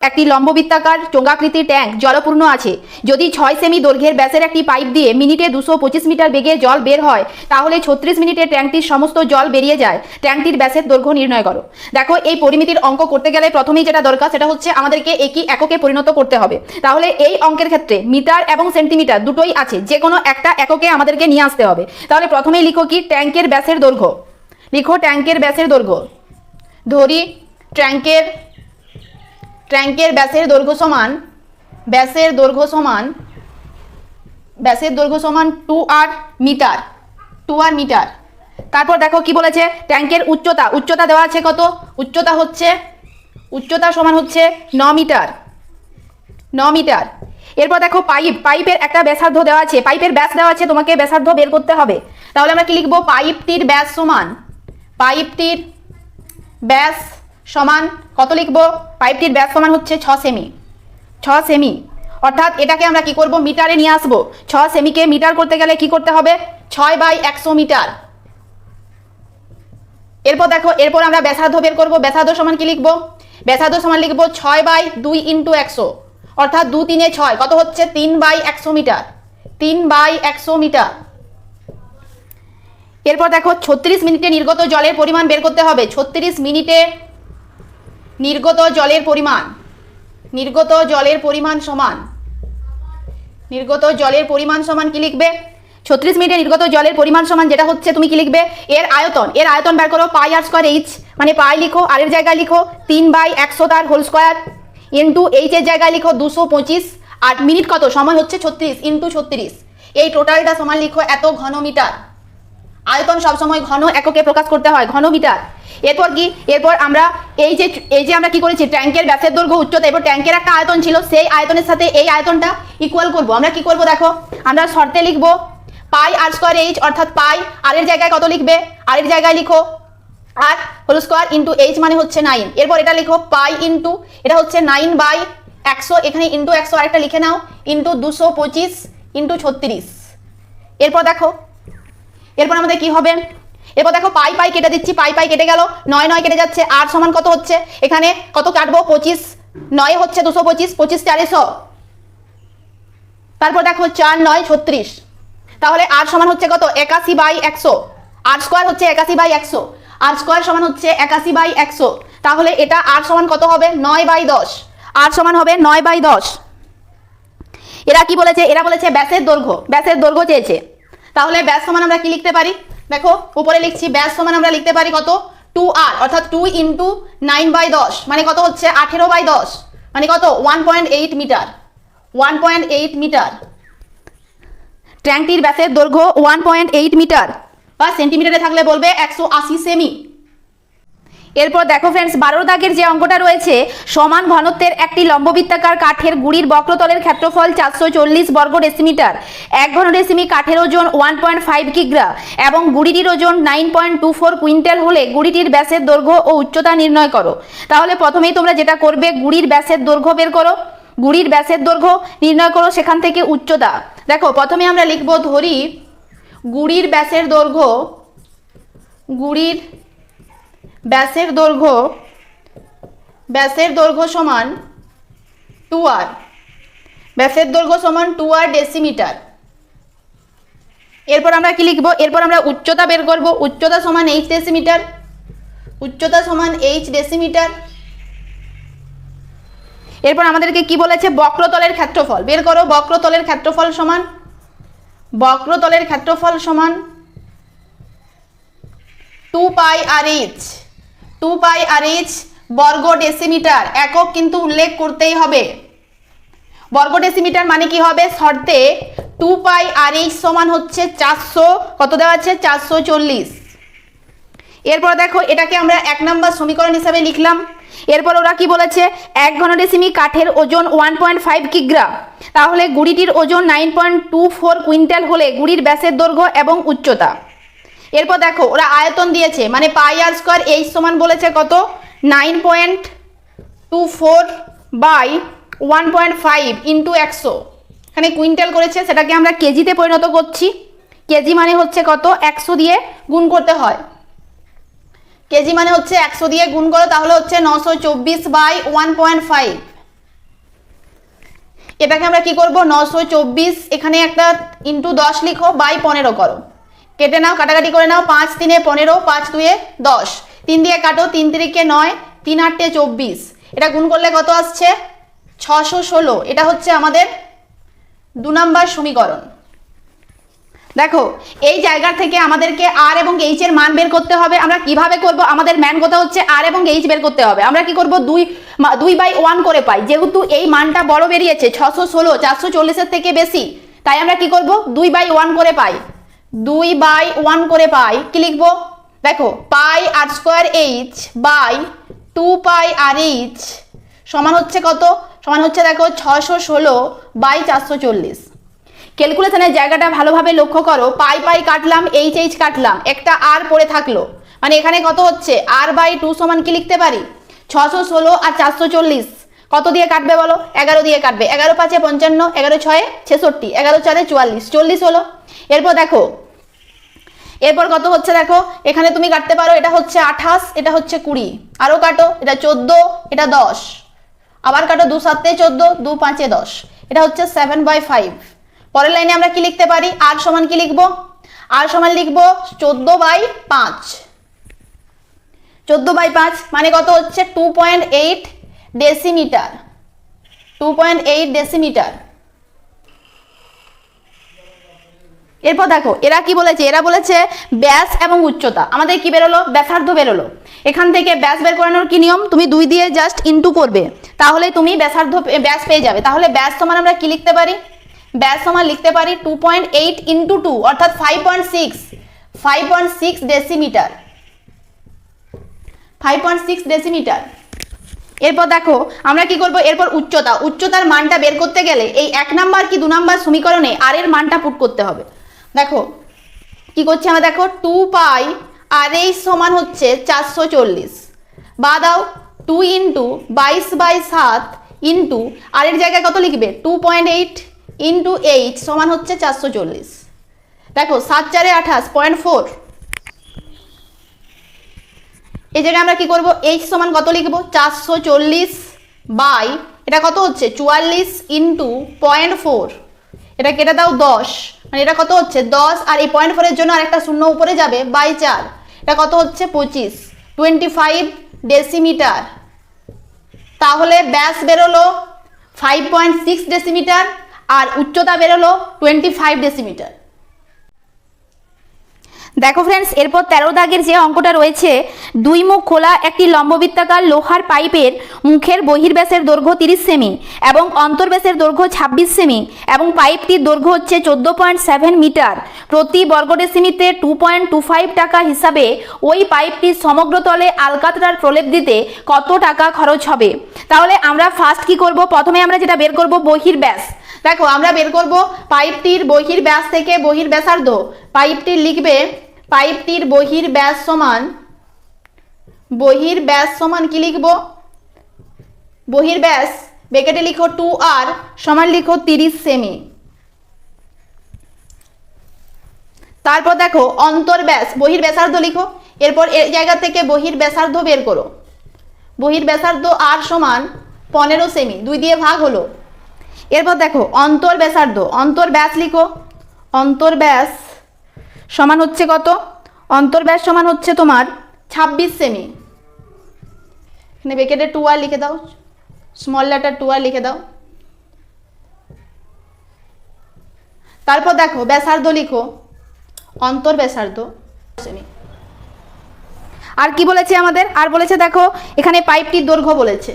একটি লম্ববৃত্তাকার চোঙাকৃতির ট্যাঙ্ক জলপূর্ণ আছে। যদি 6 সেমি দৈর্ঘ্যের ব্যাসের একটি পাইপ দিয়ে মিনিটে 225 মিটার বেগে জল বের হয়, তাহলে 36 মিনিটে ট্যাঙ্কটির সমস্ত জল বেরিয়ে যায়। ট্যাঙ্কটির ব্যাসের দৈর্ঘ্য নির্ণয় করো। দেখো, এই পরিমিতির অঙ্ক করতে গেলে প্রথমেই যেটা দরকার সেটা হচ্ছে আমাদেরকে একই এককে পরিণত করতে হবে। তাহলে এই অঙ্কের ক্ষেত্রে মিটার এবং সেন্টিমিটার দুটোই আছে, যে কোনো একটা এককে আমাদেরকে নিয়ে আসতে হবে। তাহলে প্রথমেই লিখো কি, ট্যাঙ্কের ব্যাসের দৈর্ঘ্য। লিখো ট্যাঙ্কের ব্যাসের দৈর্ঘ্য। ধরি ট্যাঙ্কের ব্যাসের দৈর্ঘ্য সমান 2r মিটার। তারপর দেখো কি বলেছে, ট্যাঙ্কের উচ্চতা দেওয়া আছে কত, উচ্চতা সমান হচ্ছে 9 মিটার। এরপর দেখো পাইপের একটা ব্যাসার্ধ দেওয়া আছে, পাইপের ব্যাস দেওয়া আছে, তোমাকে ব্যাসার্ধ বের করতে হবে। তাহলে আমরা কি লিখবো, পাইপটির ব্যাস সমান কত লিখবো, পাইপটির ব্যাস সমান হচ্ছে 6 সেমি। অর্থাৎ এটাকে আমরা কি করব, মিটারে নিয়ে আসবো। 6 সেমিকে মিটার করতে গেলে কি করতে হবে, 6/100 মিটার। এরপর দেখো, এরপর আমরা ব্যাসার্ধ বের করব। ব্যাসার্ধ সমান কি লিখবো, ব্যাসার্ধ সমান লিখবো 6/2 × 100, অর্থাৎ 2 × 3 = 6, কত হচ্ছে 3/100 মিটার। এরপর দেখো 36 মিনিটে নির্গত জলের পরিমাণ বের করতে হবে। 36 মিনিটে নির্গত জলের পরিমাণ সমান কি লিখবে, 36 মিনিটে নির্গত জলের পরিমাণ সমান যেটা হচ্ছে, তুমি কি লিখবে, এর আয়তন বের করো, πr²h, মানে পাই লিখো, আর এর জায়গায় লিখো 3/100 তার হোল স্কয়ার, ইন্টু এইচ এর জায়গায় লিখো 225, আর মিনিট কত, সময় হচ্ছে 36 × 36, এই টোটালটা সমান লিখো এত ঘন মিটার। আয়তন সবসময় ঘন এককে প্রকাশ করতে হয়, ঘন মিটার। এরপর আমরা এই যে আমরা কি করেছি, ট্যাঙ্কের ব্যাসের দৈর্ঘ্য উচ্চতা, এরপর ট্যাঙ্কের একটা আয়তন ছিল, সেই আয়তনের সাথে এই আয়তনটা ইকুয়াল করব। আমরা কি করব, দেখো আমরা শর্তে লিখব πr²h, অর্থাৎ পাই আর এর জায়গায় কত লিখবে, আর এর জায়গায় লিখো আর হোল স্কয়ার, ইন্টু h মানে হচ্ছে 9। এরপর এটা লিখো পাই ইন্টু, এটা হচ্ছে 9/100, এখানে ইন্টু 100 আরেকটা লিখে নাও, ইন্টু 225 × 36। এরপর আমাদের কি হবে, এরপর দেখো পাই কেটে দিচ্ছি, পাই কেটে গেল, 9 কেটে যাচ্ছে, আর সমান কত হচ্ছে, এখানে কত কাটবো, 25, 9 হচ্ছে 225, 25 400, তারপর দেখো 4 9 36, তাহলে আর সমান হচ্ছে কত, 81/100, আর স্কয়ার হচ্ছে 81/100, আর স্কয়ার সমান হচ্ছে 81/100। তাহলে এটা আর সমান কত হবে, 9/10, আর সমান হবে 9/10। এরা কি বলেছে, এরা বলেছে ব্যাসের দৈর্ঘ্য চেয়েছে। তাহলে ব্যাস সমান আমরা কি লিখতে পারি, দেখো উপরে লিখছি, ব্যাস সমান আমরা লিখতে পারি কত, 2r, অর্থাৎ 2 × 9/10, মানে কত হচ্ছে 18/10, মানে কত 1.8 মিটার। ট্যাঙ্কটির ব্যাসের দৈর্ঘ্য 1.8 মিটার, বা সেন্টিমিটারে থাকলে বলবে 180 সেমি। এরপর দেখো ফ্রেন্ডস, 12 দাগের যে অঙ্কটা রয়েছে, সমান ঘনত্বের একটি লম্ববৃত্তাকার কাঠের গুড়ির বক্রতলের ক্ষেত্রফল 440 বর্গ ডেসিমিটার, 1 ঘন ডেসিমি কাঠের ওজন 1.5 কিগ্রা এবং গুড়িটির ওজন 9.24 কুইন্টাল হলে গুড়িটির ব্যাসের দৈর্ঘ্য ও উচ্চতা নির্ণয় করো। তাহলে প্রথমেই তোমরা যেটা করবে, গুড়ির ব্যাসের দৈর্ঘ্য বের করো, গুড়ির ব্যাসের দৈর্ঘ্য নির্ণয় করো, সেখান থেকে উচ্চতা। দেখো প্রথমে আমরা লিখবো, ধরি গুড়ির ব্যাসের দৈর্ঘ্য সমান 2r, ব্যাসের দৈর্ঘ্য সমান 2r ডেসিমিটার। এরপর আমরা কি লিখবো, এরপর আমরা উচ্চতা বের করব, উচ্চতা সমান h ডেসিমিটার। এরপর আমাদেরকে কি বলেছে, বক্রতলের ক্ষেত্রফল বের করো, বক্রতলের ক্ষেত্রফল সমান 2πrh বর্গ ডেসিমিটার। একক কিন্তু উল্লেখ করতেই হবে, বর্গ ডেসিমিটার মানে কি হবে, শর্তে 2πrh সমান হচ্ছে 400, কত দেওয়া আছে, 440। এরপর দেখো এটাকে আমরা 1 নম্বর সমীকরণ হিসাবে লিখলাম। এরপর ওরা কি বলেছে, 1 ঘন ডেসিমি কাঠের ওজন 1.5 কিগ্রা, তাহলে গুড়িটির ওজন 9.24 কুইন্টাল হলে গুড়ির ব্যাসের দৈর্ঘ্য এবং উচ্চতা। এরপর দেখো ওরা আয়তন দিয়েছে, মানে πr²h সমান বলেছে কত, 9.24/1.5 × 100, এখানে কুইন্টাল করেছে, সেটাকে আমরা কেজিতে পরিণত করছি। কেজি মানে হচ্ছে কত, 100 দিয়ে গুণ করতে হয়, কেজি মানে হচ্ছে 100 দিয়ে গুণ করো, তাহলে হচ্ছে 924/1.5 এটাকে আমরা কি করব 924, এখানে একটা ইন্টু 10 লিখো, বাই 15 করো, কেটে নাও, কাটাকাটি করে নাও, 5 3 15, 5 2 10, 3 দিয়ে কাটো, 3 3 9, 3 8 24, এটা গুণ করলে কত আসছে 616। এটা হচ্ছে আমাদের 2 নম্বর সমীকরণ। দেখো এই জায়গা থেকে আমাদেরকে আর এবং এইচ এর মান বের করতে হবে। আমরা কিভাবে করব? আমাদের ম্যান কথা হচ্ছে আর এবং এইচ বের করতে হবে। আমরা কি করব 2/1 করে পাই, যেহেতু এই মানটা বড় বেরিয়েছে 616 440 এর থেকে বেশি, তাই আমরা কি করব 2/1 করে পাই, 2/1 করে পাই। কি লিখবো? দেখো pi R square H by 2 pi R H সমান হচ্ছে কত? সমান হচ্ছে দেখো 616/440। ক্যালকুলেশনের জায়গাটা ভালোভাবে লক্ষ্য করো, পাই পাই কাটলাম, এইচ এইচ কাটলাম, একটা আর পড়ে থাকলো, মানে এখানে কত হচ্ছে r/2 সমান কি লিখতে পারি 616 আর 440 কত দিয়ে কাটবে বলো? 11 দিয়ে কাটবে। 11 5 55, 11 6 66, 11 4 44, 40 হলো। এরপর দেখো এরপর কত হচ্ছে দেখো, এখানে তুমি কাটতে পারো, এটা হচ্ছে 28, এটা হচ্ছে 20, আরো কাটো, এটা 14, এটা 10, আবার কাটো, 2 7 14, 2 5 10, এটা হচ্ছে 7/5। পরের লাইনে আমরা কি লিখতে পারি? আর সমান কি লিখবো? আর সমান লিখবো 14/5। 14/5 মানে কত হচ্ছে 2.8 ডেসিমিটার, 2.8 ডেসিমিটার। এরপর দেখো এরা কি বলেছে, এরা বলেছে ব্যাস এবং উচ্চতা। আমাদের কি বেরোলো? ব্যাসার্ধ বেরোলো। এখান থেকে ব্যাস বের করানোর কি নিয়ম? তুমি 2 দিয়ে জাস্ট ইনটু করবে, তাহলে তুমি ব্যাস পেয়ে যাবে। তাহলে ব্যাস সমান আমরা কি লিখতে পারি? ব্যাস সমান লিখতে পারি 2.8 ইন্টু 2 অর্থাৎ 5.6 ডেসিমিটার, 5.6 ডেসিমিটার। এরপর দেখো আমরা কি করব, এরপর উচ্চতা, উচ্চতার মানটা বের করতে গেলে এই 1 নাম্বার কি 2 নাম্বার সমীকরণে আর এর মানটা পুট করতে হবে। দেখো কি করছি আমরা, দেখো 2 পাই আর এই সমান হচ্ছে 440, বা দাও 2 ইন্টু 22/7 ইন্টু আর এর জায়গায় কত লিখবে 2.8 ইন্টু 8 সমান হচ্ছে 440। দেখো 7 4 28 0.4। এই জায়গায় আমরা কি করব, h সমান কত লিখবো 440 বাই এটা কত হচ্ছে 44 ইন্টু 0.4, এটা কেটে দাও 10, মানে এটা কত হচ্ছে 10 আর এই 0.4 এর জন্য আরেকটা শূন্য উপরে যাবে বাই 4, এটা কত হচ্ছে 25 ডেসিমিটার। তাহলে ব্যাস বেরোলো 5.6 ডেসিমিটার আর উচ্চতা বেরোলো 25 ডেসিমিটার। দেখো ফ্রেন্ডস, এরপর 13 দাগের যে অঙ্কটা রয়েছে, 2 মুখ খোলা একটি লম্ববৃত্তাকার লোহার পাইপের মুখের বহির্ব্যাসের দৈর্ঘ্য 30 সেমি এবং অন্তর্ব্যাসের দৈর্ঘ্য 26 সেমি এবং পাইপটির দৈর্ঘ্য হচ্ছে 14.7 মিটার। প্রতি বর্গ ডেসিমিতে 2.25 টাকা হিসাবে ওই পাইপটির সমগ্র তলে আলকাতরার প্রলেপ দিতে কত টাকা খরচ হবে? তাহলে আমরা ফার্স্ট কি করব, প্রথমে আমরা যেটা বের করব বহির্ব্যাস। দেখো আমরা বের করব পাইপটির বহির্ব্যাস থেকে বহির্ব্যাসার্ধ। পাইপটির লিখবে পাইপটির বহির্ব্যাস সমান কি লিখব, বহির্ব্যাস ব্র্যাকেটে লিখো 2r সমান লিখো 30 সেমি। তারপর দেখো অন্তর্ব্যাস বহির্ব্যাসার্ধ লিখো, এরপর এই জায়গা থেকে বহির্ব্যাসার্ধ বের করো। বহির্ব্যাসার্ধ r সমান 15 সেমি, 2 দিয়ে ভাগ হলো। এরপর দেখো অন্তর্ব্যাসার্ধ, অন্তর্ব্যাস লিখো, অন্তর্ব্যাস সমান হচ্ছে কত? অন্তর্ব্যাস সমান হচ্ছে তোমার 26 সেমি। এখানে ব্র্যাকেটে 2r লিখে দাও, স্মল লেটার 2r লিখে দাও। তারপর দেখো ব্যাসার্ধ লিখো, অন্তর্ব্যাসার্ধ সেমি। আর কি বলেছে আমাদের? আর বলেছে দেখো এখানে পাইপটির দৈর্ঘ্য বলেছে,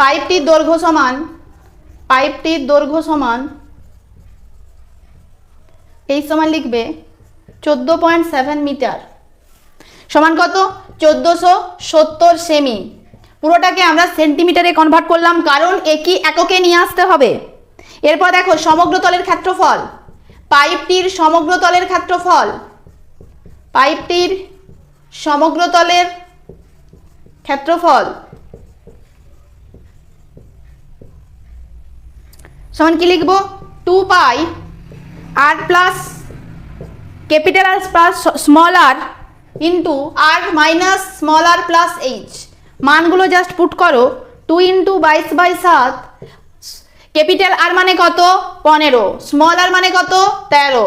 পাইপটির দৈর্ঘ্য সমান এই সমান লিখবে 14.7 মিটার সমান কত 1470 সেমি। পুরোটাকে আমরা সেন্টিমিটারে কনভার্ট করলাম, কারণ একই এককে নিয়ে আসতে হবে। এরপর দেখো সমগ্র তলের ক্ষেত্রফল, পাইপটির সমগ্র তলের ক্ষেত্রফল, পাইপটির সমগ্র তলের ক্ষেত্রফল সমান কি লিখবো 2 pi r plus capital R plus small R into R minus small R plus H. মানগুলো জাস্ট পুট করো, 2 ইন্টু 22/7 ক্যাপিটাল আর মানে কত 15, স্মল আর মানে কত 13,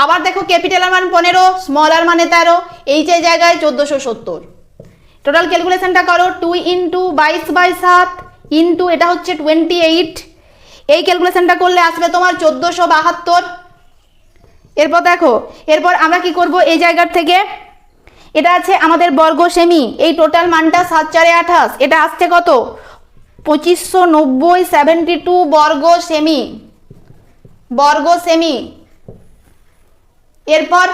আবার দেখো ক্যাপিটাল আর মানে 15, স্মল আর মানে 13, এইচ এর জায়গায় 1470। টোটাল ক্যালকুলেশনটা করো, 2 ইন্টু 22/7 ইন্টু এটা হচ্ছে 28, এই ক্যালকুলেশনটা করলে আসবে তোমার 1472। এরপর দেখো, এরপর আমরা কি করব, এই জায়গার থেকে এটা আছে আমাদের বর্গ সেমি, এই টোটাল মানটা 7 4 28, এটা আসছে কত 2590 72 বর্গ সেমি, বর্গ সেমি। এরপর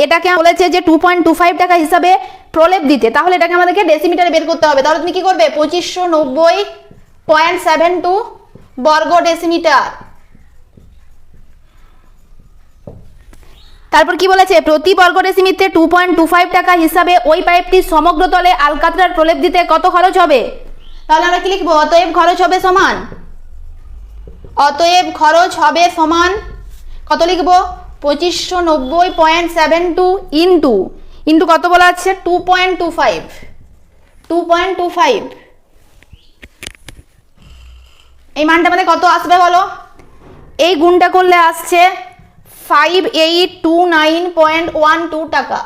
এটাকে বলেছে যে 2.25 টাকা হিসাবে প্রলেপ দিতে, তাহলে এটাকে আমাদেরকে ডেসিমিটারে বের করতে হবে। তাহলে তুমি কি করবে 2590.72 বর্গ ডেসিমিটার। তারপর কি বলেছে, প্রতি বর্গ ডেসিমিটারে 2.25 টাকা হিসাবে ওই পাইপটির সমগ্র তলে আলকাতরার প্রলেপ দিতে কত খরচ হবে। তাহলে আমরা কি লিখবো, অতএব খরচ হবে সমান, অতএব খরচ হবে সমান কত লিখবো 2590.72 ইন্টু ইন্টু কত বলা আছে 2.25, এই মানটা আমাদের কত আসবে বলো, এই গুণটা করলে আসছে 5829.12 টাকা।